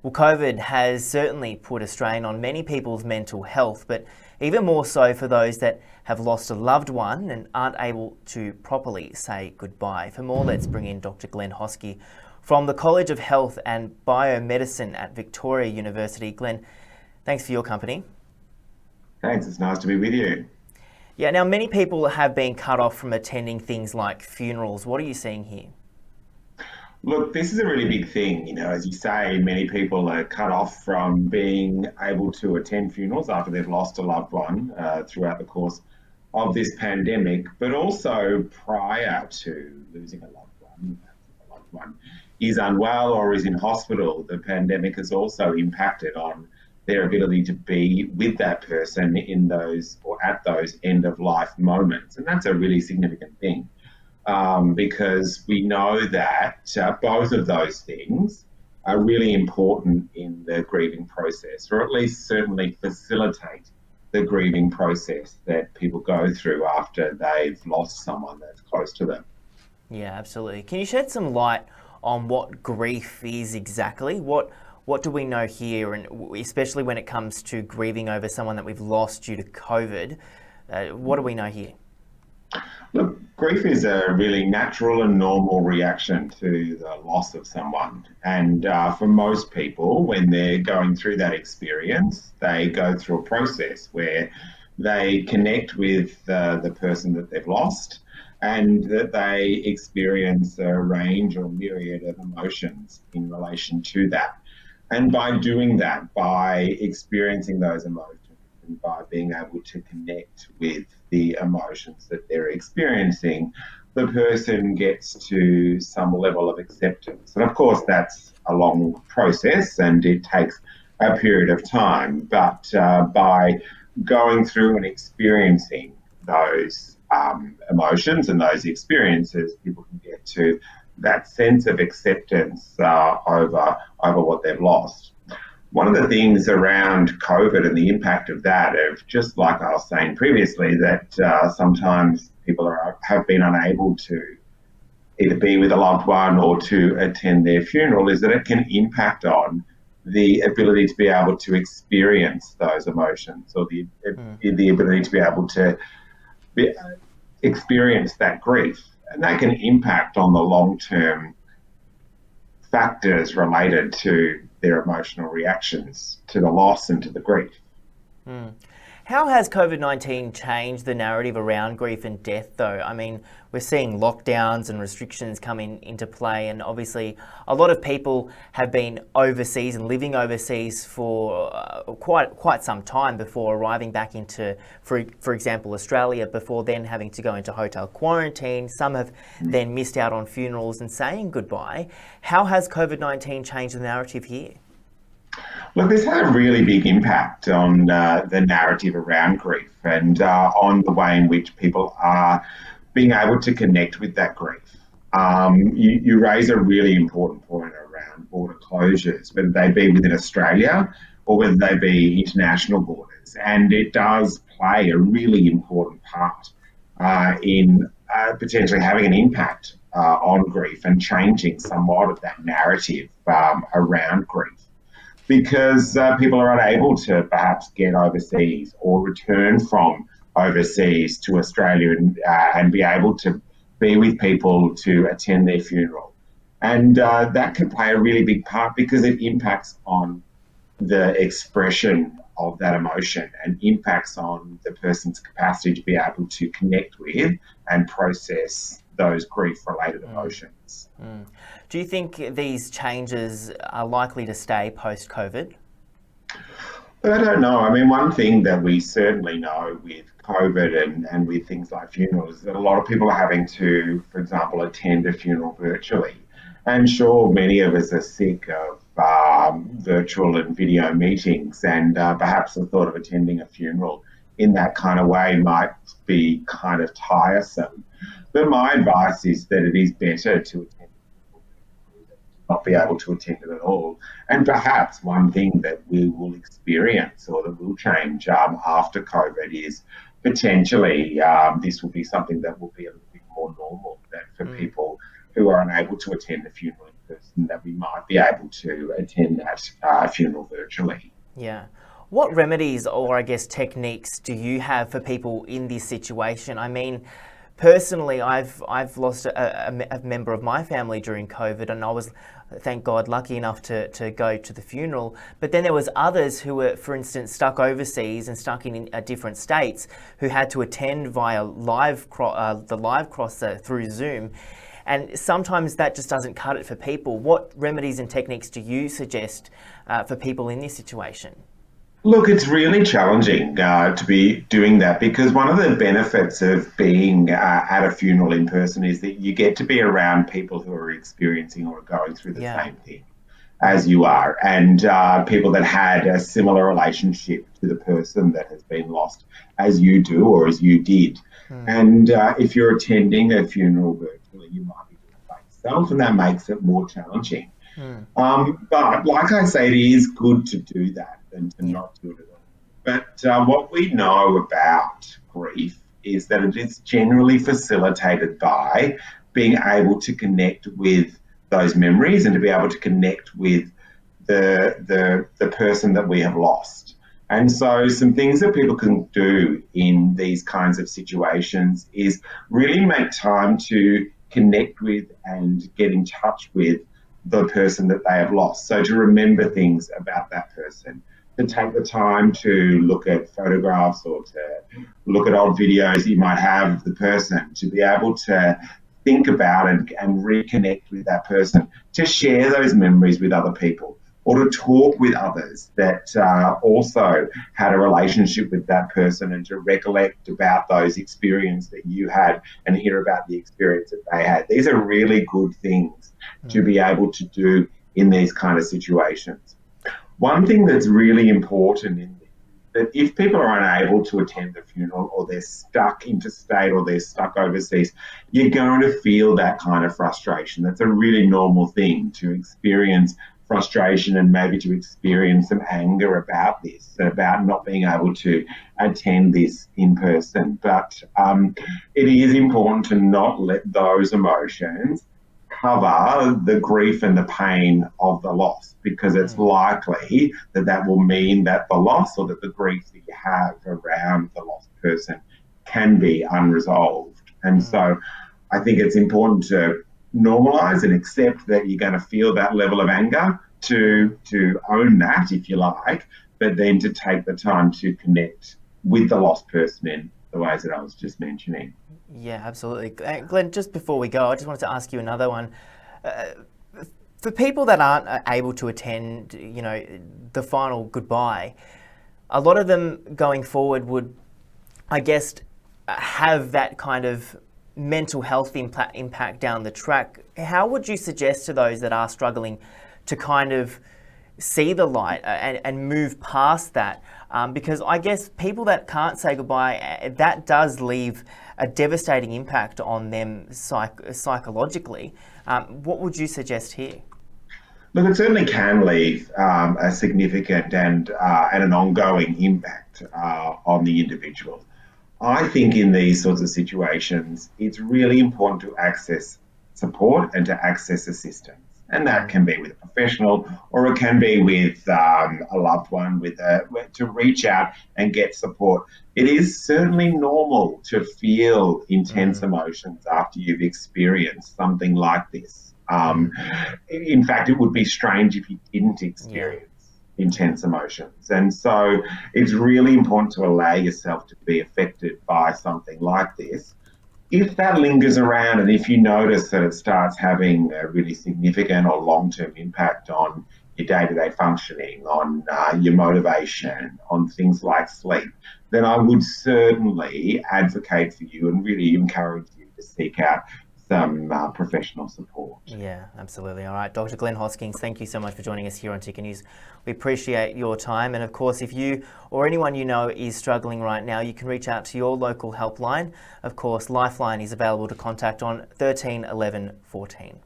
Well, COVID has certainly put a strain on many people's mental health, but even more so for those that have lost a loved one and aren't able to properly say goodbye. For more, let's bring in Dr. Glen Hosking from the College of Health and Biomedicine at Victoria University. Glen, thanks for your company. Thanks, it's nice to be with you. Yeah, now many people have been cut off from attending things like funerals. What are you seeing here? Look, this is a really big thing. As you say, many people are cut off from being able to attend funerals after they've lost a loved one throughout the course of this pandemic, but also prior to losing a loved one. If a loved one is unwell or is in hospital, the pandemic has also impacted on their ability to be with that person in those or at those end of life moments. And that's a really significant thing. Because we know that both of those things are really important in the grieving process, or at least certainly facilitate the grieving process that people go through after they've lost someone that's close to them. Yeah, absolutely. Can you shed some light on what grief is exactly? What do we know here, and especially when it comes to grieving over someone that we've lost due to COVID? What do we know here? Look, grief is a really natural and normal reaction to the loss of someone. And for most people, when they're going through that experience, they go through a process where they connect with the person that they've lost and that they experience a range or myriad of emotions in relation to that. And by doing that, by experiencing those emotions, and by being able to connect with the emotions that they're experiencing, the person gets to some level of acceptance. And of course, that's a long process and it takes a period of time. But by going through and experiencing those emotions and those experiences, people can get to that sense of acceptance over what they've lost. One of the things around COVID and the impact of that, of just like I was saying previously, that sometimes people have been unable to either be with a loved one or to attend their funeral, is that it can impact on the ability to be able to experience those emotions, or the ability to be able to experience that grief. And that can impact on the long-term factors related to their emotional reactions to the loss and to the grief. How has COVID-19 changed the narrative around grief and death, though? I mean, we're seeing lockdowns and restrictions come into play, and obviously a lot of people have been overseas and living overseas for quite some time before arriving back into, for example, Australia, before then having to go into hotel quarantine. Some have then missed out on funerals and saying goodbye. How has COVID-19 changed the narrative here? Look, this had a really big impact on the narrative around grief and on the way in which people are being able to connect with that grief. You raise a really important point around border closures, whether they be within Australia or whether they be international borders. And it does play a really important part in potentially having an impact on grief and changing somewhat of that narrative around grief, because people are unable to perhaps get overseas or return from overseas to Australia and be able to be with people to attend their funeral. And that can play a really big part because it impacts on the expression of that emotion and impacts on the person's capacity to be able to connect with and process those grief-related emotions. Do you think these changes are likely to stay post-COVID? But I don't know. I mean, one thing that we certainly know with COVID and with things like funerals is that a lot of people are having to, for example, attend a funeral virtually. And sure, many of us are sick of virtual and video meetings, and perhaps the thought of attending a funeral in that kind of way might be kind of tiresome. But my advice is that it is better to attend not be able to attend it at all. And perhaps one thing that we will experience or that will change after COVID is potentially this will be something that will be a little bit more normal, that for people who are unable to attend the funeral in person that we might be able to attend that funeral virtually. Yeah. What remedies or I guess techniques do you have for people in this situation? I mean, personally, I've lost a member of my family during COVID, and I was, thank God, lucky enough to go to the funeral. But then there was others who were, for instance, stuck overseas and stuck in different states, who had to attend via the live crosser through Zoom. And sometimes that just doesn't cut it for people. What remedies and techniques do you suggest for people in this situation? Look, it's really challenging to be doing that, because one of the benefits of being at a funeral in person is that you get to be around people who are experiencing or going through the same thing as you are, and people that had a similar relationship to the person that has been lost as you do or as you did. And if you're attending a funeral virtually, you might be doing it by yourself, and that makes it more challenging. But like I say, it is good to do that than to not do it at all. But what we know about grief is that it is generally facilitated by being able to connect with those memories and to be able to connect with the person that we have lost. And so some things that people can do in these kinds of situations is really make time to connect with and get in touch with the person that they have lost. So to remember things about that person, to take the time to look at photographs or to look at old videos you might have of the person, to be able to think about and reconnect with that person, to share those memories with other people, or to talk with others that also had a relationship with that person, and to recollect about those experiences that you had and hear about the experience that they had. These are really good things to be able to do in these kind of situations. One thing that's really important in this, that if people are unable to attend the funeral, or they're stuck interstate, or they're stuck overseas, you're going to feel that kind of frustration. That's a really normal thing, to experience frustration and maybe to experience some anger about this, about not being able to attend this in person. But it is important to not let those emotions cover the grief and the pain of the loss, because it's likely that that will mean that the loss, or that the grief that you have around the lost person, can be unresolved. And so I think it's important to normalise and accept that you're going to feel that level of anger, to own that, if you like, but then to take the time to connect with the lost person in the ways that I was just mentioning. Yeah, absolutely. Glenn, just before we go, I just wanted to ask you another one. For people that aren't able to attend, the final goodbye, a lot of them going forward would, I guess, have that kind of mental health impact down the track. How would you suggest to those that are struggling to kind of see the light and move past that? Because I guess people that can't say goodbye, that does leave a devastating impact on them psychologically. What would you suggest here? Look, it certainly can leave a significant and an ongoing impact on the individual. I think in these sorts of situations, it's really important to access support and to access assistance. And that can be with a professional, or it can be with a loved one, to reach out and get support. It is certainly normal to feel intense emotions after you've experienced something like this. In fact, it would be strange if you didn't experience intense emotions. And so it's really important to allow yourself to be affected by something like this. If that lingers around, and if you notice that it starts having a really significant or long-term impact on your day-to-day functioning, on your motivation, on things like sleep, then I would certainly advocate for you and really encourage you to seek out some professional support. Yeah, absolutely. All right, Dr. Glen Hosking, thank you so much for joining us here on TICKER News. We appreciate your time. And of course, if you or anyone you know is struggling right now, you can reach out to your local helpline. Of course, Lifeline is available to contact on 13 11 14.